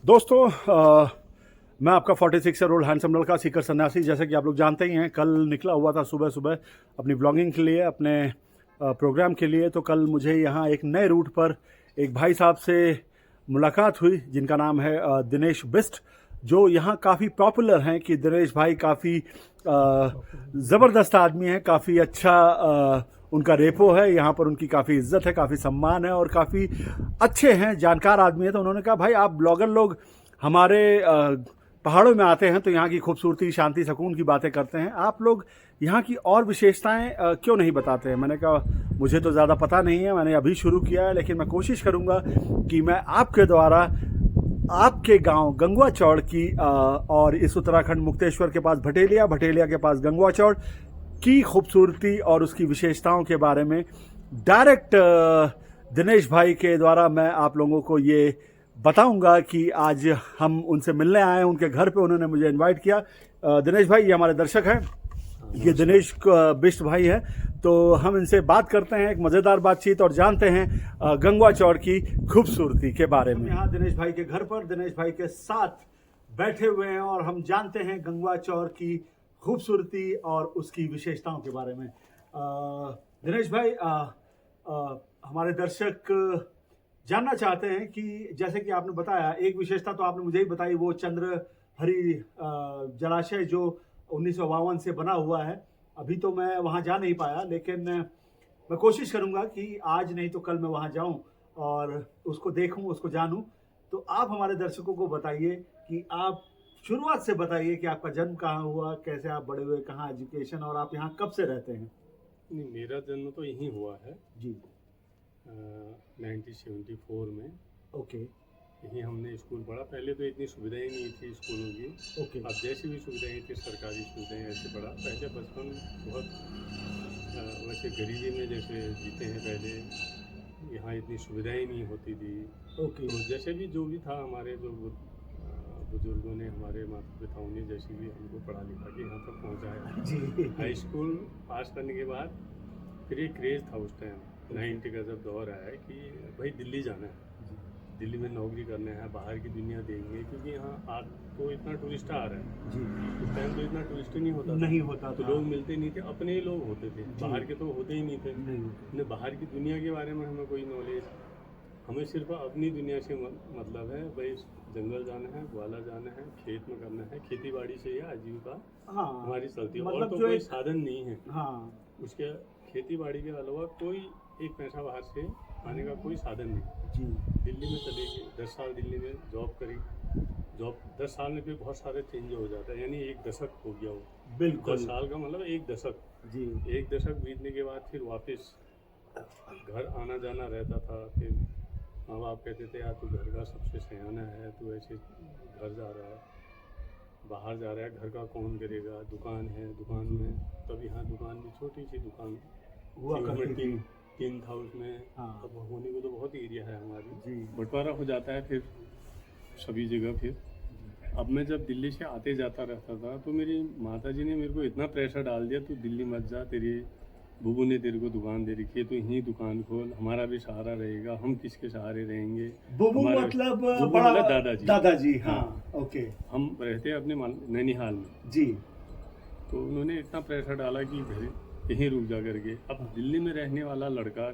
दोस्तों मैं आपका 46 ईयर ओल्ड हैंडसम लड़का सीकर सन्यासी। जैसे कि आप लोग जानते ही हैं, कल निकला हुआ था सुबह सुबह अपनी ब्लॉगिंग के लिए, अपने प्रोग्राम के लिए। तो कल मुझे यहाँ एक नए रूट पर एक भाई साहब से मुलाकात हुई जिनका नाम है दिनेश बिस्ट, जो यहाँ काफ़ी पॉपुलर हैं। कि दिनेश भाई काफ़ी ज़बरदस्त आदमी है, काफ़ी अच्छा उनका रेपो है यहाँ पर, उनकी काफ़ी इज्जत है, काफ़ी सम्मान है और काफ़ी अच्छे हैं, जानकार आदमी है। तो उन्होंने कहा भाई आप ब्लॉगर लोग हमारे पहाड़ों में आते हैं तो यहाँ की खूबसूरती, शांति, सुकून की बातें करते हैं, आप लोग यहाँ की और विशेषताएं क्यों नहीं बताते हैं। मैंने कहा मुझे तो ज़्यादा पता नहीं है, मैंने अभी शुरू किया है, लेकिन मैं कोशिश करूँगा कि मैं आपके द्वारा आपके गांव गंगवा चौड़ की और इस उत्तराखंड मुक्तेश्वर के पास भटेलिया, भटेलिया के पास गंगवा चौड़ की खूबसूरती और उसकी विशेषताओं के बारे में डायरेक्ट दिनेश भाई के द्वारा मैं आप लोगों को ये बताऊंगा कि आज हम उनसे मिलने आए हैं उनके घर पे, उन्होंने मुझे इनवाइट किया। दिनेश भाई ये हमारे दर्शक हैं, ये दिनेश बिष्ट भाई है। तो हम इनसे बात करते हैं, एक मज़ेदार बातचीत, और जानते हैं गंगवा चौड़ की खूबसूरती के बारे में। यहाँ दिनेश भाई के घर पर दिनेश भाई के साथ बैठे हुए हैं और हम जानते हैं गंगवा चौड़ की खूबसूरती और उसकी विशेषताओं के बारे में। दिनेश भाई हमारे दर्शक जानना चाहते हैं कि जैसे कि आपने बताया, एक विशेषता तो आपने मुझे ही बताई, वो चंद्रहरी जलाशय जो 1952 से बना हुआ है। अभी तो मैं वहाँ जा नहीं पाया, लेकिन मैं कोशिश करूँगा कि आज नहीं तो कल मैं वहाँ जाऊँ और उसको देखूँ, उसको जानूँ। तो आप हमारे दर्शकों को बताइए कि आप शुरुआत से बताइए कि आपका जन्म कहाँ हुआ, कैसे आप बड़े हुए, कहाँ एजुकेशन, और आप यहाँ कब से रहते हैं। नहीं, मेरा जन्म तो यहीं हुआ है जी। 1974 में। ओके यहीं हमने स्कूल पढ़ा। पहले तो इतनी सुविधाएं नहीं थी स्कूलों की। ओके अब जैसी भी सुविधाएं थी, सरकारी सुविधाएं, ऐसे पढ़ा। पहले बचपन बहुत वैसे गरीबी में जैसे जीते हैं पहले, यहाँ इतनी सुविधाएं नहीं होती थी। ओके तो जैसे भी जो भी था, हमारे जो बुजुर्गों ने, हमारे माता पिताओं ने जैसे भी हमको पढ़ा लिखा के यहाँ तक पहुँचाया। जी। हाई स्कूल पास करने के बाद फिर एक क्रेज़ था उस टाइम 90 का जब दौर आया कि भाई दिल्ली जाना है, दिल्ली में नौकरी करना है, बाहर की दुनिया देंगे, क्योंकि यहाँ आज तो इतना टूरिस्ट आ रहा है। जी। उस टाइम तो इतना टूरिस्ट नहीं होता नहीं होता तो था। लोग मिलते नहीं थे, अपने ही लोग होते थे, बाहर के तो होते ही नहीं थे। नहीं। बाहर की दुनिया के बारे में हमें कोई नॉलेज, हमें सिर्फ अपनी दुनिया से मतलब है। भाई जंगल जाना है, ग्वाला जाना है, खेत में करना है, खेती बाड़ी से या आजीविका हाँ, हमारी चलती है, मतलब और तो जो कोई एक साधन नहीं है। हाँ उसके खेती बाड़ी के अलावा कोई एक पैसा बाहर से आने का कोई साधन नहीं। जी। दिल्ली में चले गए, 10 साल दिल्ली में जॉब करी। जॉब 10 साल में फिर बहुत सारे चेंज हो जाता है, यानी एक दशक हो गया वो। बिल्कुल 10 साल का मतलब एक दशक। जी। एक दशक बीतने के बाद फिर वापस घर आना जाना रहता था। फिर माँ बाप कहते थे यार तू घर का सबसे सयाना है, तू ऐसे घर जा रहा है, बाहर जा रहा है, घर का कौन करेगा। दुकान है, दुकान में तब यहाँ दुकान भी छोटी सी दुकान हुआ करती थी। तीन था उसमें। हाँ। अब होने को तो बहुत एरिया है हमारी, जी। बंटवारा हो जाता है फिर सभी जगह। फिर अब मैं जब दिल्ली से आते जाता रहता था तो मेरी माताजी ने मेरे को इतना प्रेशर डाल दिया, तू दिल्ली मत जा, तेरी बुबू ने तेरे को दुकान दे रखी है, तो यहीं दुकान खोल, हमारा भी सहारा रहेगा, हम किसके सहारे रहेंगे। बुबू मतलब बड़ा दादाजी। दादाजी, हाँ। ओके। हम रहते हैं अपने नैनीहाल में जी। तो उन्होंने इतना प्रेशर डाला कि यहीं रुक जा करके। अब दिल्ली में रहने वाला लड़का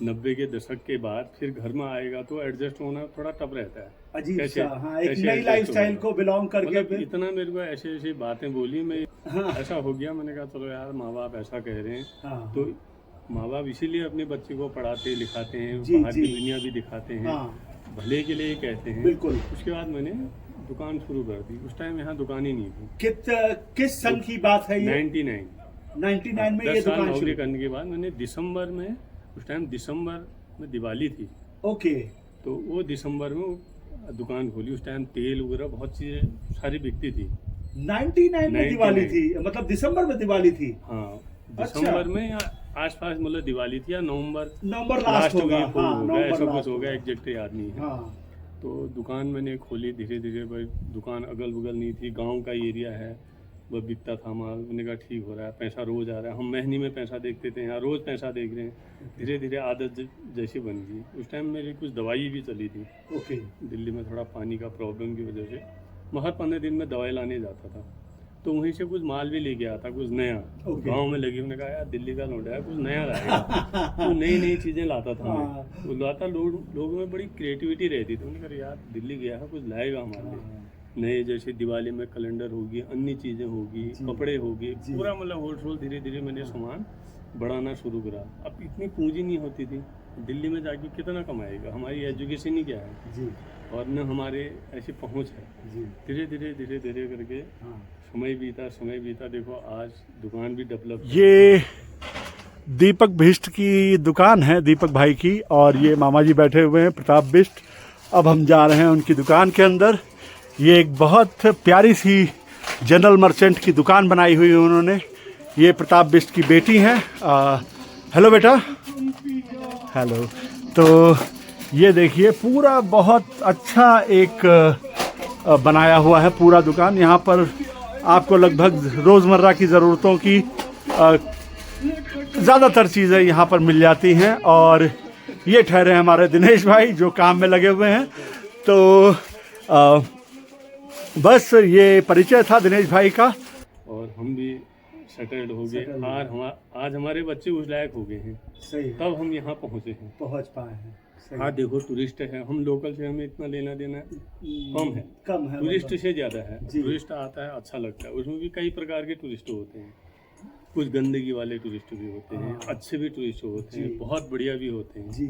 90 के दशक के बाद फिर घर में आएगा तो एडजस्ट होना थोड़ा टफ रहता है। अजीब कैसे- सा, हाँ, एक कैसे नई adjust लाइफस्टाइल होगा? को बिलोंग करके मतलब फिर इतना मेरे को ऐसे ऐसे बातें बोली, मैं हाँ। ऐसा हो गया। मैंने कहा चलो यार, माँ बाप ऐसा कह रहे हैं हाँ, तो माँ बाप इसीलिए अपने बच्चे को पढ़ाते लिखाते हैं, जी, बाहर की जी। दुनिया भी दिखाते हैं, हाँ, भले के लिए कहते हैं। बिल्कुल। उसके बाद मैंने दुकान शुरू कर दी। उस टाइम यहाँ दुकान ही नहीं थी। किस सन की बात है ये? 99 में ये 10 साल दुकान नौकरी शुरू। करने के बाद मैंने दिसंबर में, उस टाइम दिसंबर में दिवाली थी, ओके। तो वो दिसंबर में दुकान खोली। उस टाइम तेल वगैरह बहुत चीज़ें सारी बिकती थी। 99 में दिवाली थी, मतलब दिसंबर में दिवाली थी। हाँ, अच्छा। दिसंबर में या आसपास मतलब दिवाली थी, या नवंबर लास्ट होगा। वीक हाँ, होगा, नवंबर ऐसा कुछ लास्ट होगा, होगा। एग्जैक्ट याद नहीं है। हाँ। तो दुकान मैंने खोली धीरे धीरे। भाई दुकान अगल बगल नहीं थी, गांव का एरिया है, वह बिकता था माल। मैंने कहा ठीक हो रहा है, पैसा रोज़ आ रहा है। हम महीने में पैसा देखते थे, यहाँ रोज़ पैसा देख रहे हैं। धीरे धीरे आदत जैसी बन गई। उस टाइम मेरी कुछ दवाई भी चली थी। ओके। दिल्ली में थोड़ा पानी का प्रॉब्लम की वजह से मैं हर 15 दिन में दवाई लाने जाता था, तो वहीं से कुछ माल भी लेके आता, कुछ नया। गांव में लगी, मैंने कहा यार दिल्ली का लौंडा है, कुछ नया लाएगा। तो नई नई चीज़ें लाता था मैं। वो लाता, लोगों में बड़ी क्रिएटिविटी रहती थी। मैंने कहा यार दिल्ली गया है, कुछ लाएगा हमारे लिए नए, जैसे दिवाली में कैलेंडर होगी, अन्य चीज़ें होगी, कपड़े होगी, पूरा मतलब होलसेल। धीरे धीरे मैंने सामान बढ़ाना शुरू करा। अब इतनी पूंजी नहीं होती थी, दिल्ली में जाके कितना कमाएगा, हमारी एजुकेशन ही क्या है जी, और न हमारे ऐसी पहुंच है जी। धीरे धीरे करके समय बीता। देखो आज दुकान भी डेवलप। ये दीपक बिष्ट की दुकान है, दीपक भाई की, और ये मामा जी बैठे हुए हैं प्रताप बिष्ट। अब हम जा रहे हैं उनकी दुकान के अंदर। ये एक बहुत प्यारी सी जनरल मर्चेंट की दुकान बनाई हुई है उन्होंने। ये प्रताप बिष्ट की बेटी हैं। हेलो बेटा। हेलो। तो ये देखिए पूरा बहुत अच्छा एक बनाया हुआ है पूरा दुकान। यहाँ पर आपको लगभग रोज़मर्रा की ज़रूरतों की ज़्यादातर चीज़ें यहाँ पर मिल जाती हैं। और ये ठहरे हमारे दिनेश भाई जो काम में लगे हुए हैं। तो बस ये परिचय था दिनेश भाई का। और हम भी सेटल्ड हो गए। आज हमारे बच्चे उस लायक हो गए हैं। सही। तब हम यहाँ पहुँचे हैं, पहुँच पाए हैं। हाँ देखो टूरिस्ट है, हम लोकल से हमें इतना लेना देना कम है, टूरिस्ट से ज़्यादा है। टूरिस्ट आता है, अच्छा लगता है। उसमें भी कई प्रकार के टूरिस्ट होते हैं। कुछ गंदगी वाले टूरिस्ट भी होते हैं, अच्छे भी टूरिस्ट होते हैं, बहुत बढ़िया भी होते हैं जी।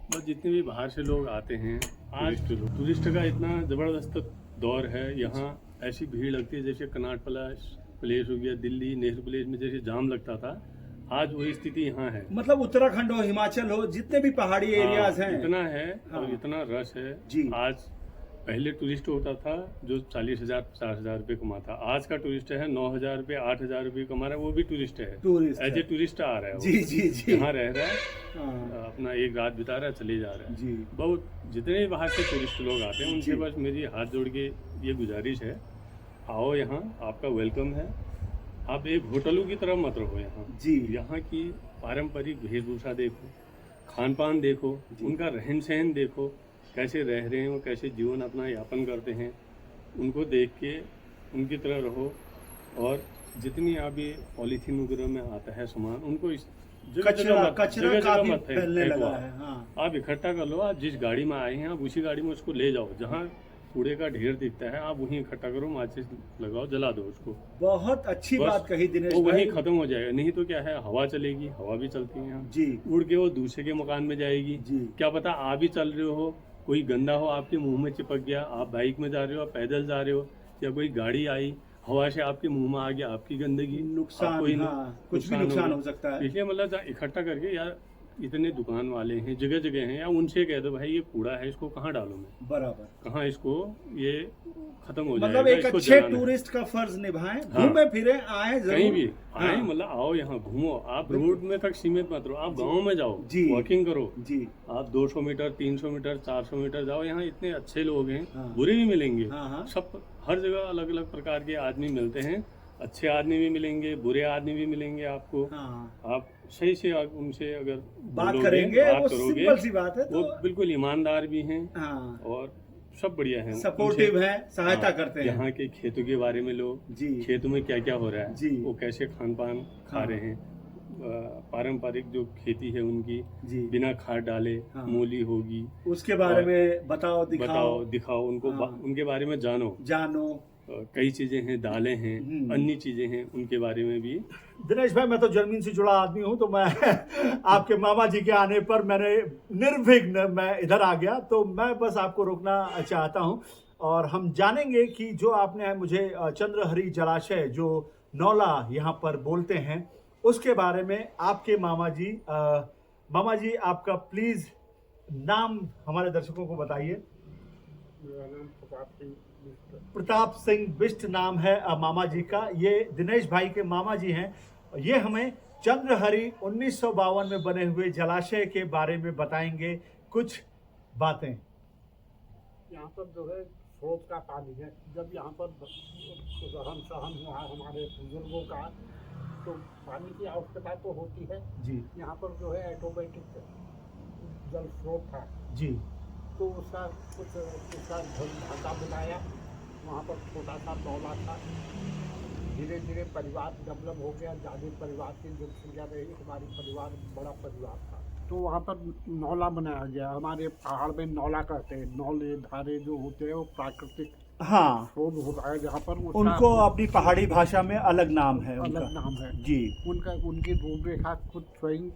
बस जितने भी बाहर से लोग आते हैं, आज टूरिस्ट का इतना ज़बरदस्त दौर है। यहाँ ऐसी भीड़ लगती है जैसे कनॉट प्लेस हो गया, दिल्ली नेहरू प्लेस में जैसे जाम लगता था, आज वही स्थिति यहाँ है। मतलब उत्तराखंड हो, हिमाचल हो, जितने भी पहाड़ी एरियाज हैं, इतना है और इतना रश है जी। आज पहले टूरिस्ट होता था जो 40,000 50,000 रुपये कमाता, आज का टूरिस्ट है 9,000 रुपये 8,000 रुपये कमा रहा है, वो भी टूरिस्ट है, एज ए टूरिस्ट आ रहा है जी जी जी। यहाँ रह रहा है, अपना एक रात बिता रहा है, चले जा रहा है जी। बहुत जितने भी बाहर से टूरिस्ट लोग आते हैं उनसे बस मेरी हाथ जोड़ के ये गुजारिश है, आओ यहाँ, आपका वेलकम है। आप एक होटलों की तरह मत रहो यहाँ जी। यहाँ की पारंपरिक वेशभूषा देखो, खान पान देखो, उनका रहन सहन देखो, कैसे रह रहे हैं वो, कैसे जीवन अपना यापन करते हैं, उनको देख के उनकी तरह रहो। और जितनी आप ये पॉलीथीन वगैरह में आता है सामान, उनको इस जगह मत फेंको। आप इकट्ठा कर लो, आप जिस गाड़ी में आए हैं आप उसी गाड़ी में उसको ले जाओ। जहाँ कूड़े का ढेर दिखता है आप वहीं इकट्ठा करो, माचिस लगाओ, जला दो उसको। बहुत अच्छी बात कही दिनेश भाई। वो वहीं खत्म हो जाएगा। नहीं तो क्या है, हवा चलेगी, हवा भी चलती है यहाँ जी, उड़ के वो दूसरे के मकान में जाएगी जी। क्या पता आप भी चल रहे हो, कोई गंदा हो आपके मुंह में चिपक गया, आप बाइक में जा रहे हो, आप पैदल जा रहे हो, या कोई गाड़ी आई हवा से आपके मुंह में आ गया, आपकी गंदगी, नुकसान, कुछ भी नुकसान हो सकता है। इसलिए मतलब इकट्ठा करके, यार इतने दुकान वाले हैं, जगह जगह हैं, या उनसे कह दो भाई ये कूड़ा है, इसको कहाँ डालूं मैं, बराबर कहाँ इसको, ये खत्म हो जाएगा। मतलब एक अच्छे टूरिस्ट का फर्ज निभाएं, घूमे फिरे, आए कहीं भी आए, मतलब आओ यहाँ घूमो। आप रोड में तक सीमित मत रहो, आप गाँव में जाओ, वॉकिंग करो जी। आप 200 मीटर 300 मीटर 400 मीटर जाओ, यहाँ इतने अच्छे लोग हैं, बुरे भी मिलेंगे, सब हर जगह अलग अलग प्रकार के आदमी मिलते हैं। अच्छे आदमी भी मिलेंगे, बुरे आदमी भी मिलेंगे आपको। आप सही से उनसे अगर बात करेंगे, बात करोगे, सिंपल सी बात है, वो बिल्कुल ईमानदार भी हैं और सब बढ़िया हैं, सपोर्टिव है, सहायता करते हैं। यहाँ के खेतों के बारे में लोग, खेतों में क्या क्या हो रहा है, वो कैसे खान पान खा रहे हैं, पारंपरिक जो खेती है उनकी बिना खाद डाले मूली होगी, उसके बारे में बताओ दिखाओ उनको, उनके बारे में जानो। कई चीजें हैं, दालें हैं, अन्य चीजें हैं, उनके बारे में भी। दिनेश भाई, मैं तो जमीन से जुड़ा आदमी हूं, तो मैं आपके मामा जी के आने पर मैंने निर्विघ्न मैं इधर आ गया, तो मैं बस आपको रोकना चाहता हूं और हम जानेंगे कि जो आपने मुझे चंद्रहरि जलाशय जो नौला यहाँ पर बोलते हैं उसके बारे में आपके मामा जी आपका प्लीज नाम हमारे दर्शकों को बताइए। प्रताप सिंह बिष्ट नाम है मामा जी का। ये दिनेश भाई के मामा जी हैं। ये हमें चंद्रहरि 1952 में बने हुए जलाशय के बारे में बताएंगे कुछ बातें। यहाँ पर जो है स्रोत का पानी है। जब यहाँ पर रहन सहन हुआ हमारे बुजुर्गों का, तो पानी की आवश्यकता तो होती है। जी यहाँ पर जो है ऑटोमेटिक जल स्रोत था, जी तो उसका कुछ उसका ढांचा बनाया। वहाँ पर छोटा सा नौला था। धीरे धीरे परिवार डेवलप हो गया, ज़्यादा परिवार की जनसंख्या रही, हमारी परिवार बड़ा परिवार था, तो वहाँ पर नौला बनाया गया। हमारे पहाड़ में नौला कहते हैं। नौले धारे जो होते हैं वो प्राकृतिक हाँ, स्रोत होता है, जहाँ पर उसका उनको अपनी पहाड़ी भाषा में अलग नाम है अलग उनका। नाम है। जी उनकी रूपरेखा खुद स्वयं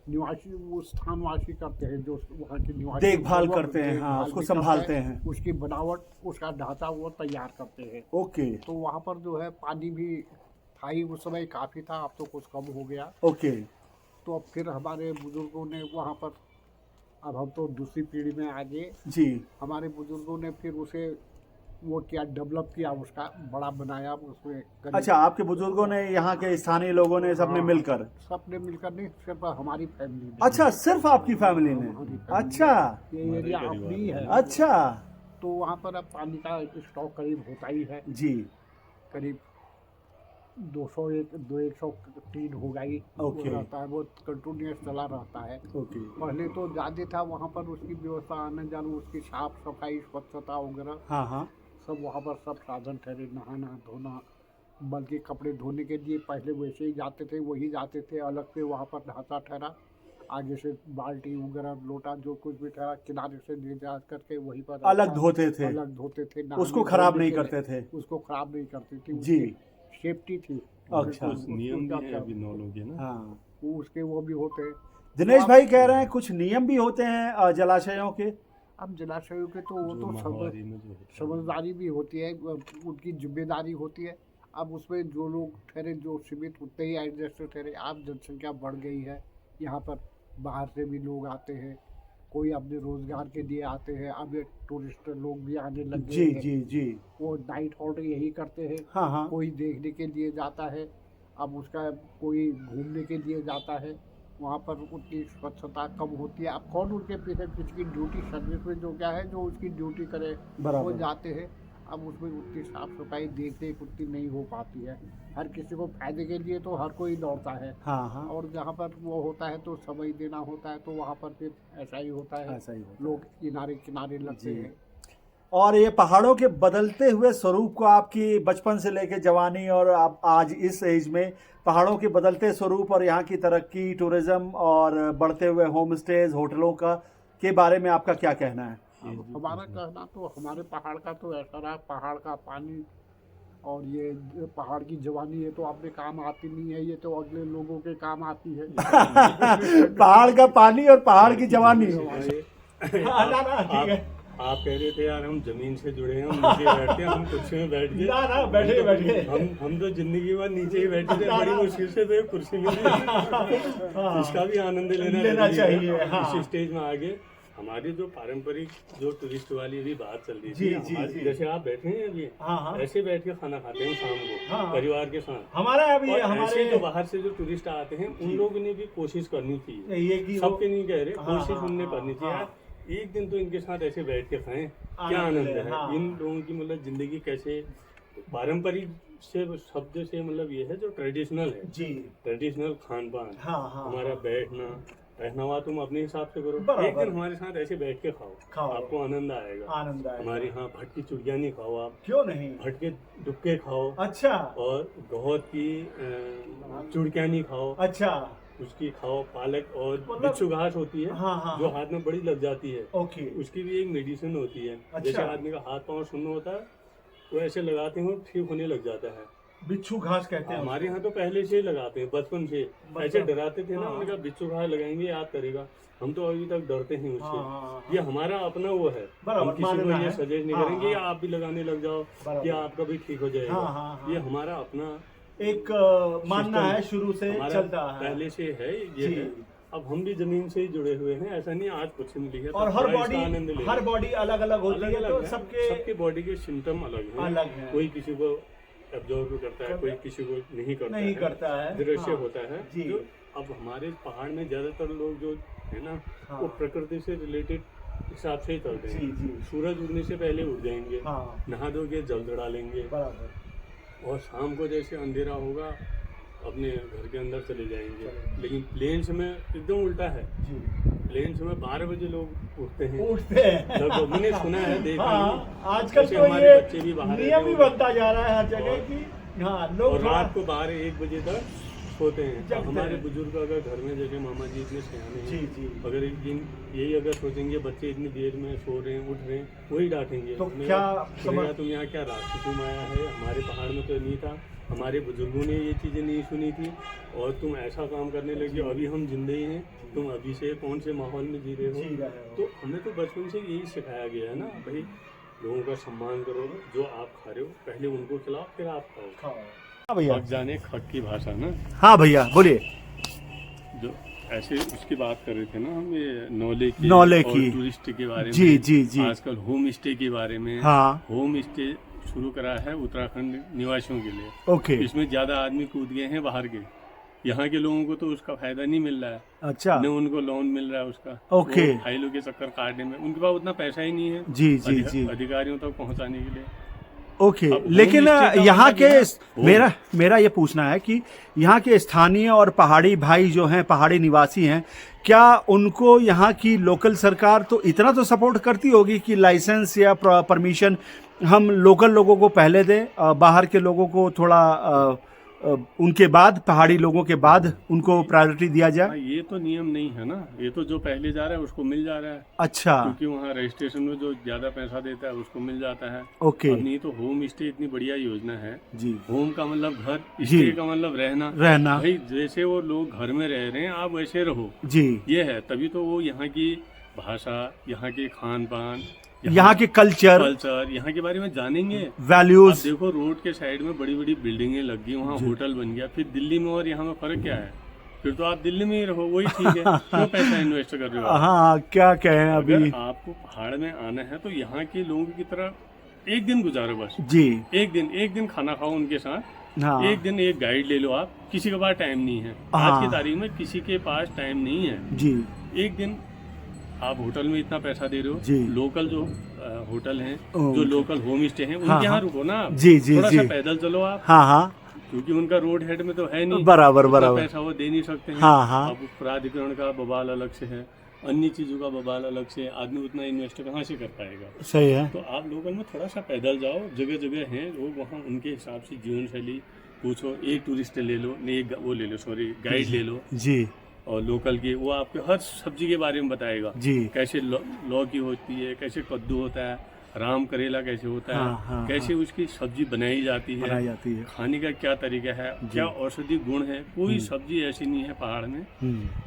निवासी वो स्थानवासी करते हैं, जो वहाँ के निवासी देखभाल वो करते हैं, हाँ, देखभाल उसको भी करते संभालते हैं। उसकी बनावट, उसका ढांचा वो तैयार करते हैं। ओके तो वहाँ पर जो है पानी भी था ही उस समय, काफ़ी था, अब तो कुछ कम हो गया। ओके तो अब फिर हमारे बुजुर्गों ने वहाँ पर, अब हम तो दूसरी पीढ़ी में आ गए, जी हमारे बुजुर्गों ने फिर उसे वो किया, डेवलप किया, उसका बड़ा बनाया। उसमें करीब- अच्छा, आपके बुजुर्गों ने, यहाँ के स्थानीय लोगों ने सबने हाँ, मिलकर? सबने मिलकर नहीं, सिर्फ हमारी फैमिली ने। अच्छा, सिर्फ आपकी फैमिली ने? हमारी फैमिली अच्छा ये एरिया अपनी है। अच्छा तो वहाँ पर अब पानी का स्टॉक करीब होता ही है, जी करीब 203 होगा ही। ओके। वो रहता है, वो कंटिन्यूस चला रहता है। ओके पहले तो ज़्यादा था वहाँ पर, उसकी व्यवस्था, आने जाने, उसकी साफ सफाई, स्वच्छता वगैरह हाँ हाँ सब वहाँ पर सब साधन ठहरे। नहाना धोना, बल्कि कपड़े धोने के लिए पहले वैसे ही जाते थे, वही जाते थे। अलग से वहाँ पर ढांचा ठहरा, आगे से बाल्टी वगैरह लोटा जो कुछ भी ठहरा, किनारे से ले जा करके वहीं पर अलग धोते थे, अलग धोते थे। उसको खराब नहीं करते थे? उसको खराब नहीं करती थी, जी सेफ्टी थी। अच्छा। कुछ नियम भी है अभी नौलों के ना। हाँ, वो उसके वो भी होते हैं। दिनेश भाई कह रहे हैं कुछ नियम भी होते हैं जलाशयों के? अब जलाशयों के तो वो जो तो माहवारी में जो होता है। समझदारी भी होती है, उनकी जिम्मेदारी होती है। अब उसमें जो लोग ठहरे, जो सीमित, उतने ही एडजस्ट ठहरे। अब जनसंख्या बढ़ गई है, यहाँ पर बाहर से भी लोग आते हैं, कोई अपने रोजगार के लिए आते हैं। अब ये टूरिस्ट लोग भी आने लग गए जी हैं। जी जी वो नाइट हॉल्ट यही करते हैं। हाँ हाँ कोई देखने के लिए जाता है, अब उसका कोई घूमने के लिए जाता है। वहाँ पर उतनी स्वच्छता कम होती है। अब कौन उनके पीछे किसकी ड्यूटी, सर्विस में जो क्या है, जो उसकी ड्यूटी करे वो बराबर। जाते हैं। अब उसमें उतनी साफ सफाई देख रेख उतनी नहीं हो पाती है। हर किसी को फायदे के लिए तो हर कोई दौड़ता है, हाँ हाँ और जहाँ पर वो होता है तो समय देना होता है, तो वहाँ पर फिर ऐसा ही होता है, ऐसा ही होता है। लोग किनारे किनारे लगते जी। हैं। और ये पहाड़ों के बदलते हुए स्वरूप को आपकी बचपन से लेके जवानी और आप आज इस एज में पहाड़ों के बदलते स्वरूप और यहाँ की तरक्की, टूरिज्म और बढ़ते हुए होम स्टेज, होटलों का के बारे में आपका क्या कहना है? अब हमारा कहना तो, हमारे पहाड़ का तो ऐसा रहा, पहाड़ का पानी और ये पहाड़ की जवानी, ये तो अपने काम आती नहीं है, ये तो अगले लोगों के काम आती है। पहाड़ का पानी और पहाड़ की जवानी। आप ना, ना, ठीक है। आप कह रहे थे यार हम जमीन से जुड़े हैं, हम नीचे बैठते हैं, हम कुर्सी में बैठ गए। ना, बैठे। हम तो जिंदगी भर नीचे ही बैठे थे, बड़ी मुश्किल से तो एक कुर्सी मिली। इसका भी आनंद लेना चाहिए, जरूरी है। हाँ। इसी स्टेज में आगे हमारी जो पारंपरिक जो टूरिस्ट वाली भी बात चल रही जी, थी, जी, आज जी। जैसे आप बैठे हैं अभी, हाँ, हाँ। ऐसे बैठ के खाना खाते हैं शाम को, हाँ। परिवार के साथ। हमारा अभी और हमारे ऐसे जो बाहर से जो टूरिस्ट आते हैं, उन लोगों ने भी कोशिश करनी चाहिए। ये कि वो- सबके नहीं कह रहे, हाँ, कोशिश हाँ, उनने हाँ, करनी चाहिए। हाँ। यार एक दिन तो इनके साथ ऐसे बैठ के खाएं, क्या आनंद आनंद ले, है। हाँ। इन लोगों की मतलब जिंदगी कैसे पारंपरिक से शब्द से मतलब ये है जो ट्रेडिशनल है, जी ट्रेडिशनल खान पान, हाँ हाँ हमारा बैठना पहनावा तुम अपने हिसाब से करो। बराबर। एक दिन हमारे साथ ऐसे बैठ के खाओ, आपको आनंद आएगा। आनंद आएगा। हमारे यहाँ भटकी चुड़ियानी खाओ आप, क्यों नहीं? भटके डुबके खाओ, अच्छा और गौर की चुड़कियानी खाओ, अच्छा उसकी खाओ, पालक और मतलब- बिच्छू घास होती है, हाँ हाँ जो हाथ में बड़ी लग जाती है, ओके उसकी भी एक मेडिसिन होती है। अच्छा। जैसे आदमी का हाथ पांव सुन्न होता है, तो ऐसे लगाते हैं ठीक होने लग जाता है। बिच्छू घास कहते हैं हमारे यहाँ तो पहले से ही लगाते हैं, बचपन से। ऐसे डराते थे ना, हाँ। उनका बिच्छू घास लगाएंगे याद करेगा, हम तो अभी तक डरते हैं उससे। हाँ, हाँ, ये हमारा अपना वो है, बराबर, हम किसी को मानना ये है। सजेस्ट नहीं हाँ, करेंगे या हाँ। आप भी लगाने लग जाओ बराबर। या आपका भी ठीक हो जाएगा। हाँ, हाँ, हाँ। ये हमारा अपना एक मानना सिस्टम है, शुरू से हमारा चलता है पहले से है ये जी। है। अब हम भी जमीन से ही जुड़े हुए हैं, ऐसा नहीं आज कुछ मिली है, और तो हर थोड़ा इसका आनंद बॉडी लें। हर बॉडी अलग अलग होती है, तो है। सबके सबके बॉडी के सिम्टम अलग हैं। अलग हैं। कोई किसी को एब्जॉर्व करता है, कोई किसी को नहीं करता नहीं है। करता है। दृश्य हाँ। होता है जी। जो अब हमारे पहाड़ में ज्यादातर लोग जो है ना, हाँ। वो प्रकृति से रिलेटेड हिसाब से ही चलते जी, हैं। जी। सूरज उगने से पहले उठ जाएंगे, हाँ नहा धो के जल चढ़ा लेंगे, बराबर। और शाम को जैसे अंधेरा होगा अपने घर के अंदर चले जाएंगे। चलेंगे। लेकिन प्लेन्स में एकदम उल्टा है। जी प्लेन्स में 12 बजे लोग उठते हैं। उठते हैं। लगभग मैंने सुना है, देखा हाँ, नहीं। आजकल जैसे तो हमारे ये बच्चे भी बाहर नियम रहते ही हैं, बनता जा रहा है हर जगह और- की। हाँ और लोग थोड़ा रात को 12-1 बजे तक सोते हैं। जगते हमारे हैं। बुजुर्ग अगर घर में जैसे मामा जी इतने सियाने जी हैं, जी अगर एक दिन यही अगर सोचेंगे बच्चे इतनी देर में सो रहे हैं, उठ रहे हैं, वही डांटेंगे। तो हमें क्या कहेगा, समझ- तुम यहाँ क्या रात को तुम आया है, हमारे पहाड़ में तो नहीं था, हमारे बुजुर्गों ने ये चीज़ें नहीं सुनी थी, और तुम ऐसा काम करने लगे, अभी हम जिंदे ही हैं, तुम अभी से कौन से माहौल में जी रहे जी हो। रहे हो। तो हमें तो बचपन से यही सिखाया गया है ना भाई, लोगों का सम्मान करो, जो आप खा रहे हो पहले उनको खिलाओ, फिर आप खाओ। हाँ भैया। पक जाने खट की भाषा ना, हाँ भैया बोलिए। जो ऐसे उसकी बात कर रहे थे ना हम, ये नौले की नौले और की। टूरिस्ट के बारे जी में, जी जी आजकल होम स्टे के बारे में। हाँ होम स्टे शुरू करा है उत्तराखंड निवासियों के लिए। ओके इसमें ज्यादा आदमी कूद गए हैं बाहर के, यहाँ के लोगों को तो उसका फायदा नहीं मिल रहा है, अच्छा न उनको लोन मिल रहा है उसका। ओके। वो फाइलों के चक्कर काटने में उनके पास उतना पैसा ही नहीं है जी जी जी अधिकारियों तक पहुँचाने के लिए। ओके। अब लेकिन होम स्टे का यहाँ मतलब के क्या? होम। मेरा ये पूछना है कि यहाँ के स्थानीय और पहाड़ी भाई जो हैं, पहाड़ी निवासी हैं, क्या उनको यहाँ की लोकल सरकार तो इतना तो सपोर्ट करती होगी कि लाइसेंस या परमिशन हम लोकल लोगों को पहले दें, बाहर के लोगों को थोड़ा उनके बाद, पहाड़ी लोगों के बाद उनको प्रायोरिटी दिया हाँ, जाए? ये तो नियम नहीं है ना, ये तो जो पहले जा रहा है उसको मिल जा रहा है, अच्छा क्योंकि वहाँ रजिस्ट्रेशन में जो ज्यादा पैसा देता है उसको मिल जाता है। ओके अब नहीं तो होम स्टे इतनी बढ़िया योजना है। जी होम का मतलब घर, जी। स्टे का मतलब रहना। रहना भाई जैसे वो लोग घर में रह रहे हैं आप वैसे रहो, जी, ये है। तभी तो वो यहाँ की भाषा, यहाँ के खान पान, यहाँ के कल्चर कल्चर, यहाँ के बारे में जानेंगे। आप वैल्यूज। देखो रोड के साइड में बड़ी बड़ी बिल्डिंगें लग गई, वहाँ होटल बन गया। फिर दिल्ली में और यहाँ में फर्क क्या है? फिर तो आप दिल्ली में ही रहो, वही ठीक है। क्यों पैसा इन्वेस्ट कर रहे हो आप? हाँ क्या कहें अगर अभी। आपको पहाड़ में आना है तो यहाँ के लोगों की तरह एक दिन गुजारो बस। जी एक दिन खाना खाओ उनके साथ, हाँ एक दिन एक गाइड ले लो आप। किसी के पास टाइम नहीं है, हाँ। आज की तारीख में किसी के पास टाइम नहीं है। जी एक दिन आप होटल में इतना पैसा दे रहे हो, जी। लोकल जो होटल हैं, ओके। जो लोकल होम स्टे हैं, हाँ, उनके यहाँ हाँ। रुको ना आप। जी जी थोड़ा जी सा पैदल चलो आप, हाँ हाँ क्योंकि उनका रोड हेड में तो है नहीं, बराबर उतना बराबर। पैसा वो दे नहीं सकते हैं। हाँ, हाँ। अब प्राधिकरण का बवाल अलग से है, अन्य चीजों का बवाल अलग से, आदमी उतना इन्वेस्ट कहाँ से कर पाएगा? सही है। तो आप लोकल में थोड़ा सा पैदल जाओ, जगह जगह हैं लोग, वहाँ उनके हिसाब से जीवन शैली पूछो। एक टूरिस्ट ले लो, नहीं एक वो ले लो, सॉरी गाइड ले लो, जी और लोकल के वो आपके हर सब्जी के बारे में बताएगा। जी कैसे लौकी होती है, कैसे कद्दू होता है, राम करेला कैसे होता है, हाँ, हाँ, कैसे उसकी सब्जी बनाई जाती है, बनाई जाती है। खाने का क्या तरीका है, क्या औषधि गुण है। कोई सब्जी ऐसी नहीं है पहाड़ में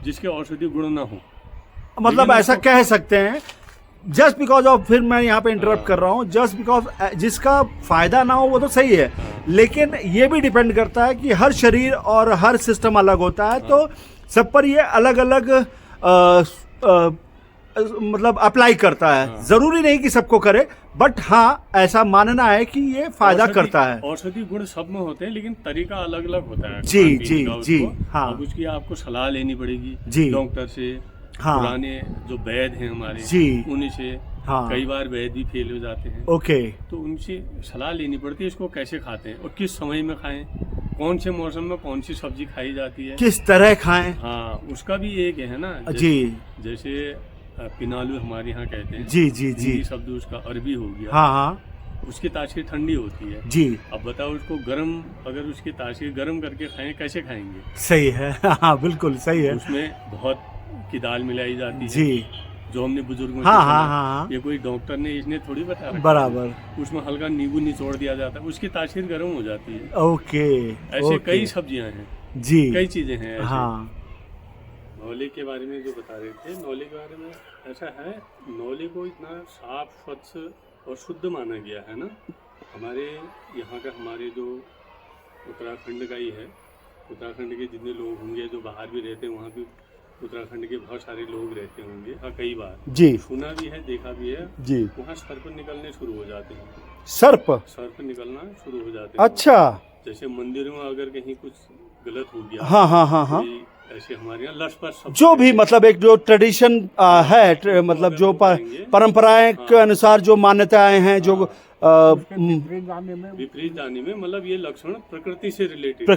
जिसके औषधि गुण ना हो। मतलब लेकिन ऐसा उसको- कह सकते हैं, जस्ट बिकॉज ऑफ, फिर मैं यहाँ पे इंटरप्ट कर रहा हूँ, जस्ट बिकॉज जिसका फायदा ना हो वो तो सही है, लेकिन ये भी डिपेंड करता है कि हर शरीर और हर सिस्टम अलग होता है, तो सब पर ये अलग अलग मतलब अप्लाई करता है। जरूरी नहीं कि सबको करे, बट हाँ ऐसा मानना है कि ये फायदा औषधि- करता है। औषधि गुण सब में होते हैं, लेकिन तरीका अलग अलग होता है जी, खान-पीन जी, का जी, उसको। हाँ। अब उसकी आपको सलाह लेनी पड़ेगी जी। डॉक्टर से, हाँ। पुराने जो वैद्य हैं हमारे, जी। उन्हीं से। हाँ। कई बार वैद्य भी फेल हो जाते हैं, ओके तो उनसे सलाह लेनी पड़ती है इसको कैसे खाते हैं और किस समय में खाएं, कौन से मौसम में कौन सी सब्जी खाई जाती है। किस तरह खाएं। हाँ, उसका भी एक है ना। जी जैसे पिनालू हमारे यहाँ कहते हैं। जी जी जी हिंदी शब्द उसका अरबी हो गया। हाँ हाँ उसकी तासीर ठंडी होती है। जी अब बताओ उसको गरम, अगर उसकी तासीर गरम करके खाएं कैसे खाएंगे? सही है। हाँ बिल्कुल सही है। उसमें बहुत की दाल मिलाई जाती है, जी जो हमने बुजुर्गों से हाँ सुना। हाँ हाँ ये कोई डॉक्टर ने इसने थोड़ी बताया रखा है। बराबर। उसमें हल्का नींबू निचोड़ दिया जाता है, उसकी तासीर गर्म हो जाती है। ओके ऐसे ओके। कई सब्जियां हैं, जी कई चीजें हैं ऐसे। हाँ नौले के बारे में जो बता रहे थे, नौले के बारे में ऐसा है, नौले को इतना साफ स्वच्छ और शुद्ध माना गया है ना। हमारे यहाँ का, हमारे जो उत्तराखंड का ही है, उत्तराखंड के जितने लोग होंगे जो बाहर भी रहते हैं, वहाँ भी उत्तराखंड के बहुत सारे लोग रहते होंगे। हाँ, कई बार जी सुना भी है, देखा भी है। जी। वहाँ सर्प निकलने शुरू हो जाते हैं, सर्प। सर्प निकलना शुरू हो जाते हैं। अच्छा। जैसे मंदिर में अगर कहीं कुछ गलत हो गया, हाँ हाँ हाँ हाँ कोई ऐसे हमारे यहाँ लक्ष्य पर जो भी मतलब एक जो ट्रेडिशन है मतलब जो परंपराएं के अनुसार जो मान्यताएं हैं जो विपरीत जाने में विपरीत जाने में मतलब ये लक्षण प्रकृति से रिलेटेड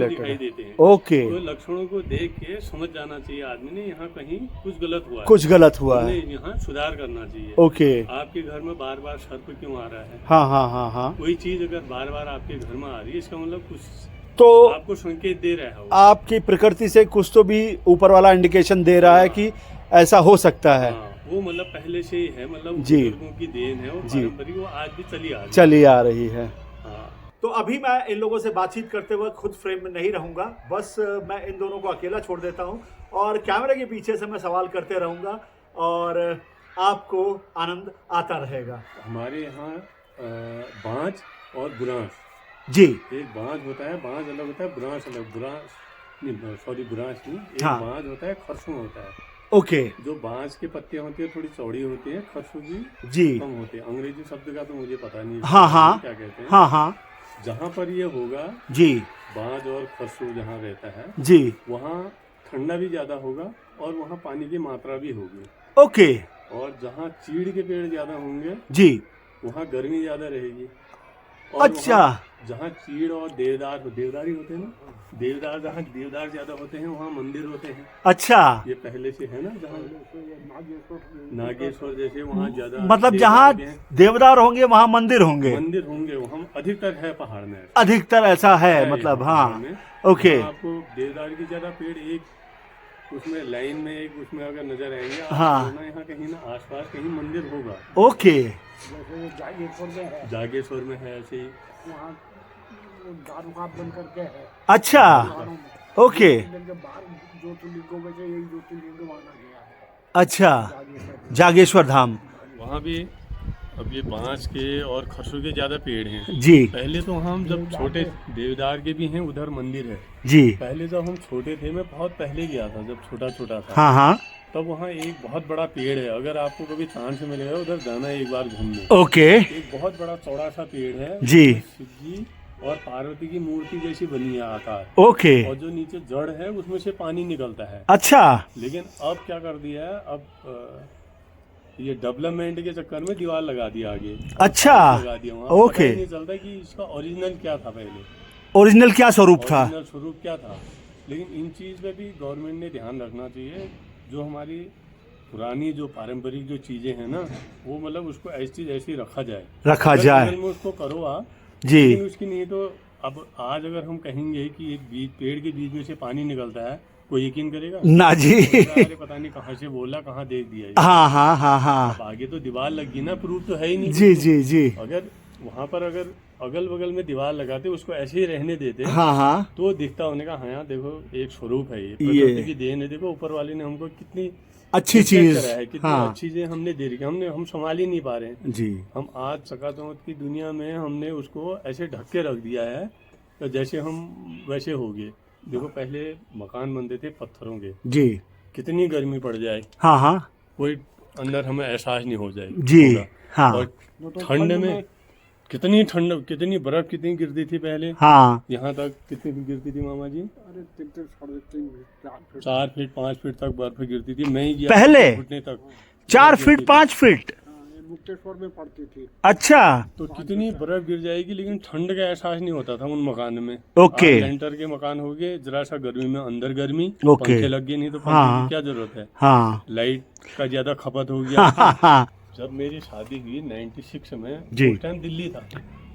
दिखाई देते हैं। ओके, तो लक्षणों को देख के समझ जाना चाहिए आदमी ने यहाँ कहीं कुछ गलत हुआ है, कुछ गलत हुआ है, यहाँ सुधार करना चाहिए। ओके, आपके घर में बार बार सर्प क्यों आ रहा है? हाँ हाँ हाँ हाँ, कोई चीज अगर बार बार आपके घर में आ रही है इसका मतलब कुछ तो आपको संकेत दे रहा है। आपकी प्रकृति से कुछ तो भी ऊपर वाला इंडिकेशन दे रहा है कि ऐसा हो सकता है। वो मतलब पहले से ही है, मतलब जी, बुजुर्गों की देन है, वो पारंपरिक वो आज भी चली आ रही है। हाँ। तो अभी मैं इन लोगों से बातचीत करते हुए खुद फ्रेम में नहीं रहूंगा, बस मैं इन दोनों को अकेला छोड़ देता हूं और कैमरे के पीछे से मैं सवाल करते रहूंगा और आपको आनंद आता रहेगा। हमारे यहाँ बांझ और बुरांस जी, एक बांझ होता है, बांझ अलग होता है, बुरांस अलग, बुरांस नहीं, सॉरी बुरांस नहीं, एक हाँ। बांझ होता है, खरसू होता है। ओके, जो बांझ के पत्ते होती है थोड़ी चौड़ी होती है, खरसू की जी, कम होती है। अंग्रेजी शब्द का तो मुझे पता नहीं हाँ हाँ, क्या कहते हैं। हाँ हाँ, जहाँ पर ये होगा जी, बांझ और खरसू जहाँ रहता है जी, वहाँ ठंडा भी ज्यादा होगा और वहाँ पानी की मात्रा भी होगी। ओके, और जहाँ चीड़ के पेड़ ज्यादा होंगे जी, वहाँ गर्मी ज्यादा रहेगी। और अच्छा, जहाँ चीड़ और देवदार ही होते हैं ना, देवदार जहाँ देवदार ज्यादा होते हैं वहाँ मंदिर होते हैं। अच्छा, ये पहले से है ना, जहाँ नागेश्वर जैसे वहाँ ज्यादा मतलब जहाँ देवदार होंगे वहाँ मंदिर होंगे, वहाँ अधिकतर है पहाड़ में, अधिकतर ऐसा है मतलब, हाँ, ओके, आपको देवदार की ज्यादा पेड़ एक उसमें लाइन में एक उसमें अगर नजर आएंगे, हाँ, यहाँ कहीं ना आसपास कहीं मंदिर होगा। ओके, जैसे जागेश्वर में है, जागेश्वर में है ऐसे ही, वहाँ दारुका बन करके है। अच्छा, ओके, बाहर ज्योतिर्लिंगों में से यही ज्योतिर्लिंग माना गया है। अच्छा, जागेश्वर धाम, वहाँ भी अब ये बांस के और खरसू के ज्यादा पेड़ हैं। जी, पहले तो हम जब छोटे, देवदार के भी हैं, उधर मंदिर है। जी, पहले जब हम छोटे थे, मैं बहुत पहले गया था जब छोटा छोटा था, हाँ हाँ, तब वहाँ एक बहुत बड़ा पेड़ है। अगर आपको कभी चांस मिलेगा उधर जाना है एक बार घूमने। ओके, एक बहुत बड़ा चौड़ा सा पेड़ है जी, शिव जी और पार्वती की मूर्ति जैसी बनी है आकार, ओके, और जो नीचे जड़ है उसमें से पानी निकलता है। अच्छा, लेकिन अब क्या कर दिया है, अब ये डेवलपमेंट के चक्कर में दीवार लगा दिया आगे, अच्छा, लगा दिया वहाँ। ओके, पता ही नहीं चलता कि इसका ओरिजिनल क्या था, पहले ओरिजिनल क्या स्वरूप था, ओरिजिनल स्वरूप क्या था। लेकिन इन चीज़ पे भी गवर्नमेंट ने ध्यान रखना चाहिए। जो हमारी पुरानी जो पारंपरिक जो चीज़ें हैं ना, वो मतलब उसको ऐसी रखा जाए, में उसको करो आप जी, लेकिन उसकी नहीं तो अब आज अगर हम कहेंगे कि एक बीज, पेड़ के बीज में से पानी निकलता है, कोई यकीन करेगा? ना जी, अरे पता नहीं कहाँ से बोला, कहाँ देख दिया। हाँ हाँ हाँ हाँ, अब आगे तो दीवार लगी ना, प्रूफ तो है ही नहीं। जी जी जी, अगर वहाँ पर अगर अगल बगल में दीवार लगाते, उसको ऐसे ही रहने देते, हाँ हाँ, तो दिखता होने का, हाँ यार देखो एक स्वरूप है, ये प्रकृति की देन है। देखो ऊपर वाले ने हमको कितनी अच्छी चीज, कितनी अच्छी चीजें हमने दे रखी, हम संभाल ही नहीं पा रहे हैं जी। हम आज चकाचौंध की दुनिया में हमने उसको ऐसे ढक के रख दिया है, तो जैसे हम वैसे हो गए। देखो पहले मकान बनते थे पत्थरों के, जी, कितनी गर्मी पड़ जाए, हाँ हाँ, कोई अंदर हमें एहसास नहीं हो जाए जी, हाँ, और ठंड में कितनी ठंड, कितनी बर्फ कितनी गिरती थी पहले, हाँ, यहाँ तक कितनी गिरती थी मामा जी? अरे 3 साढ़े 3 4 फीट 5 फीट तक बर्फ गिरती थी। मैं ही गया पहले? घुटने तक 4 फीट 5 फीट, मुक्तेश्वर में पड़ती थी। अच्छा, तो कितनी बर्फ गिर जाएगी, लेकिन ठंड का एहसास नहीं होता था उन मकान में। ओके, लेंटर के मकान हो गए, जरा सा गर्मी में अंदर गर्मी, ओके, पंखे लग गए, नहीं तो पंखे हाँ, की क्या जरूरत है। हाँ, लाइट का ज्यादा खपत हो हाँ, गया। हाँ, हाँ, जब मेरी शादी हुई 96 में, जी, उस टाइम दिल्ली था।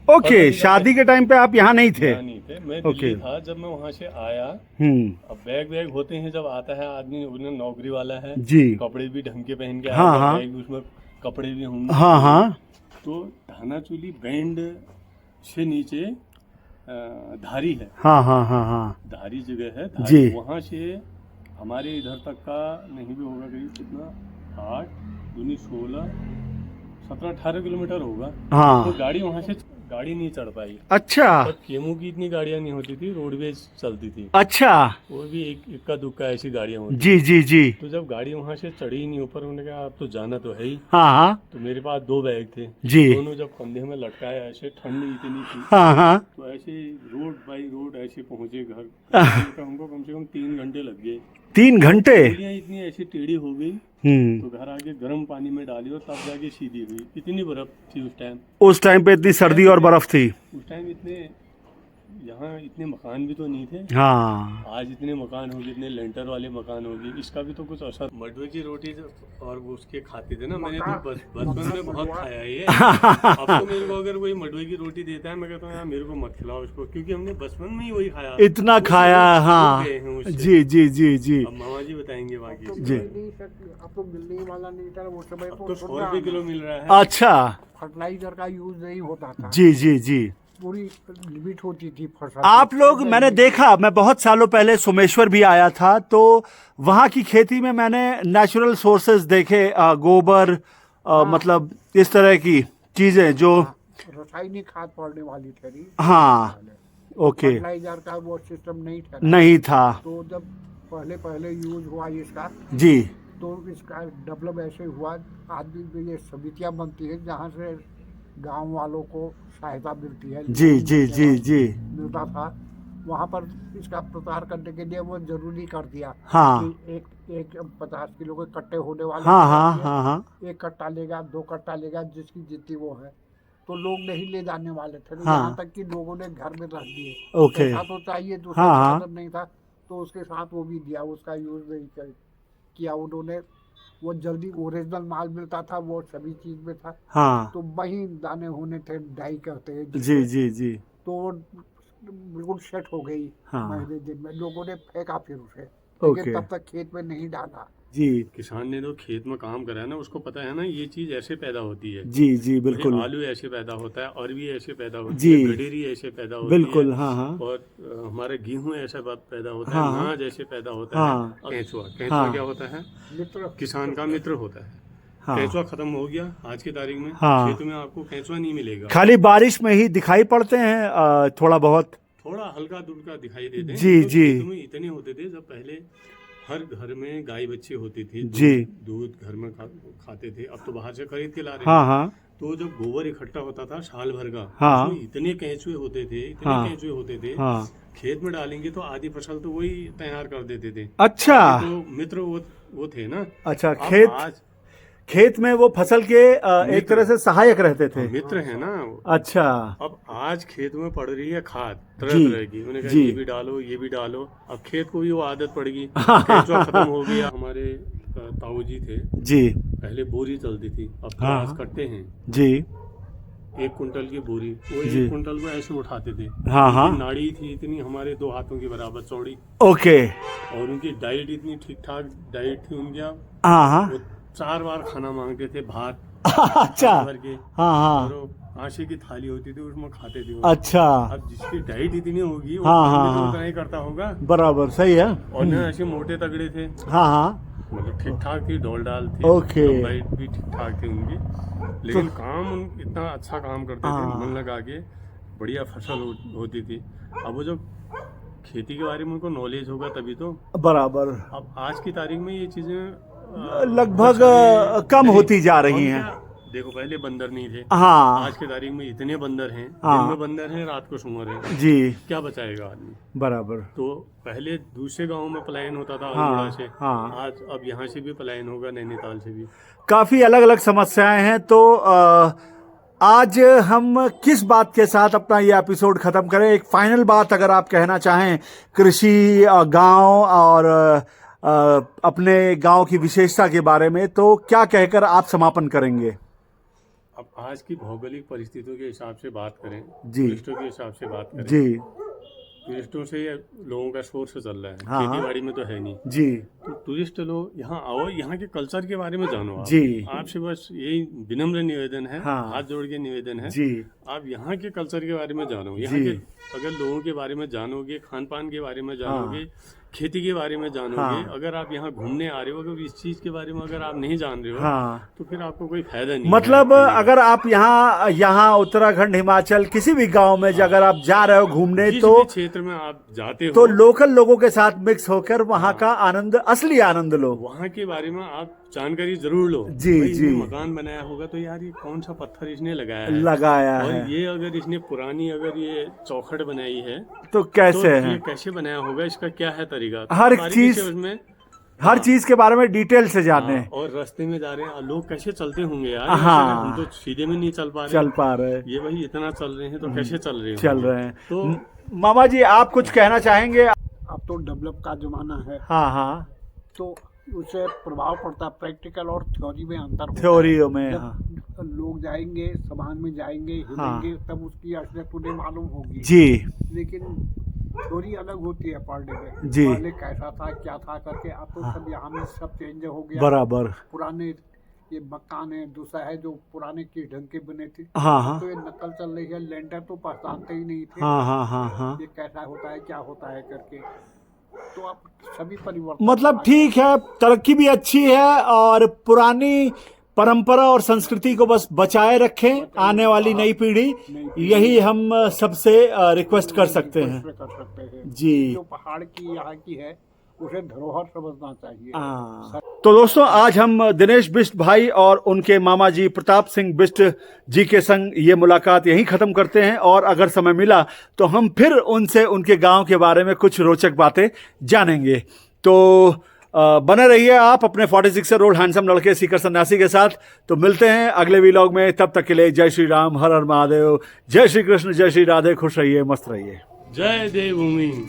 ओके, शादी के टाइम पे आप यहाँ नहीं थे? यहाँ नहीं थे, मैं दिल्ली था। जब मैं वहाँ से आया, अब बैग होते हैं, जब आता है आदमी, उन्हें नौकरी वाला है जी, कपड़े भी ढंग के पहन के हाँ, आया, हाँ, बैग उसमें कपड़े भी होंगे, हाँ हाँ, तो धानाचूली बैंड से नीचे धारी है, हाँ हाँ हाँ हाँ, धारी जगह है जी, वहाँ से हमारे इधर तक का नहीं भी होगा, करीब कितना 8 दूनी 16 17-18 किलोमीटर होगा। हाँ, तो गाड़ी वहाँ से गाड़ी नहीं चढ़ पाई। अच्छा और केमू की इतनी गाड़ियां नहीं होती थी, रोडवेज चलती थी, अच्छा। वो भी एक इक्का दुक्का ऐसी गाड़ियां होती जी जी जी। तो जब गाड़ी वहां से चढ़ी ही नहीं ऊपर, उन्होंने कहा अब तो जाना तो है ही। हाँ हाँ तो मेरे पास 2 बैग थे, जी। दोनों जब कंधे में लटकाया, ऐसे ठंड इतनी थी, हाँ हाँ। तो ऐसे रोड बाई रोड ऐसे पहुंचे घर। हमको कम से कम 3 घंटे लग गए। 3 घंटे। उंगलियां इतनी ऐसी टेढ़ी हो गई, तो घर आके गर्म पानी में डाली और तब जाके सीधी हुई। इतनी बर्फ थी उस टाइम। उस टाइम पे इतनी सर्दी और बर्फ थी। उस टाइम इतने यहाँ इतने मकान भी तो नहीं थे। हाँ आज इतने मकान होंगे, इतने लेंटर वाले मकान होंगे, इसका भी तो कुछ असर। मडवे की रोटी और वो उसके खाते थे ना, मैंने तो बचपन में बहुत खाया है ये। अब तो मेरे को अगर कोई मडवे की रोटी देता है, मैं कहता हूँ यार मेरे को मत खिलाओ इसको, क्योंकि हमने बचपन में ही वही खाया, इतना उससे खाया। लोग हाँ गए हैं उससे। जी जी जी जी। अब मामा जी बताएंगे बाकी। जी। अब तो मिलने वाला नहीं था वो समय, अब तो 100 रुपए किलो मिल रहा है। अच्छा। फर्टिलाइजर का यूज नहीं होता था, जी जी जी। पूरी लिमिट होती थी फसल। आप लोग, मैंने देखा, मैं बहुत सालों पहले सोमेश्वर भी आया था, तो वहाँ की खेती में मैंने नेचुरल सोर्सेज देखे, गोबर, मतलब इस तरह की चीजें जो रासायनिक खाद पड़ने वाली थी। हाँ ओके फर्टिलाइजर का वो सिस्टम नहीं था। नहीं था। तो जब पहले पहले यूज हुआ इसका, जी तो इसका डेवलप ऐसे हुआ, आदमी ये समितियाँ बनती है जहाँ से गांव वालों को सहायता मिलती है। जी जी जी जी। मिलता था, वहाँ पर इसका प्रचार करने के लिए वो जरूरी कर दिया हाँ कि एक 50 किलो के कट्टे होने वाले हाँ हैं, हाँ हाँ हाँ। 1 कट्टा लेगा, 2 कट्टा लेगा, जिसकी जितनी वो है। तो लोग नहीं ले जाने वाले थे, हाँ। यहाँ तक कि लोगों ने घर में रख दिए। ओके। पैसा तो चाहिए, दूसरा हाँ, हाँ। साधन नहीं था, तो उसके साथ वो भी दिया, उसका यूज नहीं किया उन्होंने। वो जल्दी ओरिजिनल माल मिलता था, वो सभी चीज में था, हाँ तो वही दाने होने थे, डाई कहते हैं जी जिसको। जी जी। तो वो बिल्कुल सेट हो गई। हाँ। महीने दिन में लोगों ने फेंका फिर उसे, ओके। लेकिन तब तक खेत में नहीं डाला। जी किसान ने तो खेत में काम करा है ना, उसको पता है ना ये चीज ऐसे पैदा होती है। जी जी बिल्कुल आलू ऐसे पैदा होता है, अरवी ऐसे पैदा होती जी। है, गडेरी ऐसे पैदा होती बिल्कुल। है, हाँ हाँ और हमारे गेहूं ऐसा पैदा होता हाँ, है, हाँ। अनाज ऐसे पैदा होता हाँ। है। केंचुआ हाँ। क्या होता है? मित्र किसान का मित्र होता है। हाँ। केंचुआ खत्म हो गया आज की तारीख में, हाँ। खेत में आपको केंचुआ नहीं मिलेगा। खाली बारिश में ही दिखाई पड़ते हैं, थोड़ा बहुत। थोड़ा हल्का दुल्का दिखाई देते हैं। जी, तो जी। खेतों में इतने होते थे, जब पहले हर घर में गाय बच्चे होती थी, जी। दूध घर में खाते थे। अब तो बाहर से खरीद के ला रहे हाँ हैं। हाँ तो जब गोबर इकट्ठा होता था साल भर का, हाँ। उसमें इतने केंचुए होते थे, इतने हाँ। केंचुए होते थे, हाँ। खेत में डालेंगे तो आधी फसल तो वही तैयार कर देते थे। अच्छा। आधी तो मित्र वो थे ना। अच्छा, अब खेत में वो फसल के एक मित्र। तरह से सहायक रहते थे। मित्र है ना। अच्छा। अब आज खेत में पड़ रही है खाद तरह जी, तरह की, उन्होंने कहा जी। ये भी डालो ये भी डालो। अब खेत को भी वो आदत पड़ गई, केंचुआ खत्म हो गया। हमारे ताऊ जी थे, जी पहले बोरी चलती थी, अब तो हाँ। आज कट्टे हैं। जी 1 कुंटल की बोरी, वो जी। 1 कुंटल को ऐसे उठाते थे। हाँ, हाँ। उनकी नाड़ी थी इतनी हमारे 2 हाथों के बराबर चौड़ी, ओके। और उनकी डाइट इतनी ठीक ठाक डाइट थी उनकी। हाँ हाँ वो 4 बार खाना मांगते थे, भात अच्छा। भर के, हाँ हाँ और वो कांसे की थाली होती थी उसमें खाते थे वो। अच्छा। अब जिसकी डाइट इतनी होगी वो हाँ, काम हाँ, भी तो हाँ। उतना ही करता होगा। बराबर सही है। और ना ऐसे मोटे तगड़े थे, हाँ हाँ मतलब ठीक ठाक थी, डोल डाल थी, ओके। लंबाई भी ठीक ठाक थी उनकी, लेकिन काम इतना अच्छा काम करते थे, हाँ। मन लगा के, बढ़िया फसल होती थी। अब वो जो खेती के बारे में उनको नॉलेज होगा तभी तो। बराबर। अब आज की तारीख में ये चीजें लगभग बस कम नहीं, होती जा रही कम हैं। क्या, देखो पहले बंदर नहीं थे, हाँ आज की तारीख में इतने बंदर हैं, हाँ। दिन में बंदर हैं, रात को सूअर हैं, जी क्या बचाएगा आदमी। बराबर। तो पहले दूसरे गांव में पलायन होता था हाँ, अल्मोड़ा से, हाँ। आज अब यहाँ से भी पलायन होगा, नैनीताल से भी। काफी अलग अलग समस्याएं हैं, तो आज हम किस बात के साथ अपना ये एपिसोड खत्म करें? एक फाइनल बात अगर आप कहना चाहें कृषि, गांव और अपने गांव की विशेषता के बारे में, तो क्या कहकर आप समापन करेंगे? अब आज की भौगोलिक परिस्थितियों के हिसाब से बात करें, जी। टूरिस्टों के हिसाब से बात करें, जी टूरिस्टों से लोगों का सोर्स चल रहा है, हाँ, खेती बाड़ी में तो है नहीं। जी तो टूरिस्ट लोग यहाँ आओ, यहाँ के कल्चर के बारे में जानो आप। जी। आपसे बस यही विनम्र निवेदन है, हाँ। हाथ जोड़ के निवेदन है, जी आप यहाँ के कल्चर के बारे में जानो, यहाँ जी। के अगर लोगों के बारे में जानोगे, खान पान के बारे में जानोगे, खेती के बारे में जानोगे। हाँ। अगर आप यहाँ घूमने आ रहे हो, अगर इस चीज के बारे में अगर आप नहीं जान रहे हो, हाँ, तो फिर आपको कोई फायदा नहीं मतलब है। अगर आप यहाँ उत्तराखंड, हिमाचल, किसी भी गांव में अगर आप जा रहे हो घूमने, जिस तो भी क्षेत्र में आप जाते हो, तो लोकल लोगों के साथ मिक्स होकर वहाँ का आनंद, असली आनंद लो। वहाँ के बारे में आप जानकारी जरूर लो। जी, भाई जी। इसने मकान बनाया होगा तो यार ये कौन सा पत्थर इसने लगाया है और ये अगर इसने पुरानी अगर ये चौखट बनाई है तो कैसे तो है, ये कैसे बनाया होगा, इसका क्या है तरीका। हर बारीकी चीज- से उसमें हर चीज के बारे में डिटेल से जाने। और रास्ते में जा रहे हैं लोग कैसे चलते होंगे यार, हाँ। हम तो सीधे में नहीं चल पा रहे, चल पा रहे, ये भाई इतना चल रहे हैं तो कैसे चल रहे चल होंगे? रहे हैं। तो मामा जी, आप कुछ कहना चाहेंगे? अब तो डेवलप का जमाना है, हाँ हाँ, तो उससे प्रभाव पड़ता है। प्रैक्टिकल और थ्योरी में अंतर होता है। थ्योरियों में, हाँ जब लोग जाएंगे, समाज में जाएंगे, हिलेंगे, तब उसकी असलियत उन्हें मालूम होगी। जी, लेकिन थ्योरी अलग होती है पढ़ने में। जी। पहले कैसा था, क्या था करके, अब तो सब यहाँ में सब चेंज हो गया। बराबर, पुराने ये मकान है, दूसरा है जो पुराने किस ढंग के बने थे। हाँ हाँ तो ये नकल चल रही है, लेंटर तो पहचानते ही नहीं थे हाँ हाँ हाँ हाँ। ये कैसा होता है, क्या होता है करके। तो अब सभी परिवर्तन मतलब ठीक है, तरक्की भी अच्छी है और पुरानी परंपरा और संस्कृति को बस बचाए रखें आने वाली नई पीढ़ी, यही हम सबसे रिक्वेस्ट कर सकते हैं। कर सकते हैं। जी। जो पहाड़ की यहाँ की है उसे धरोहर समझना चाहिए। हाँ। तो दोस्तों, आज हम दिनेश बिष्ट भाई और उनके मामा जी प्रताप सिंह बिष्ट जी के संग ये मुलाकात यहीं खत्म करते हैं, और अगर समय मिला तो हम फिर उनसे उनके गांव के बारे में कुछ रोचक बातें जानेंगे। तो बने रहिए आप अपने 46 रोड हैंडसम लड़के सीकर सन्यासी के साथ। तो मिलते हैं अगले व्लॉग में, तब तक के लिए जय श्री राम, हर हर महादेव, जय श्री कृष्ण, जय श्री राधे, खुश रहिए, मस्त रहिए। जय देवभूमि।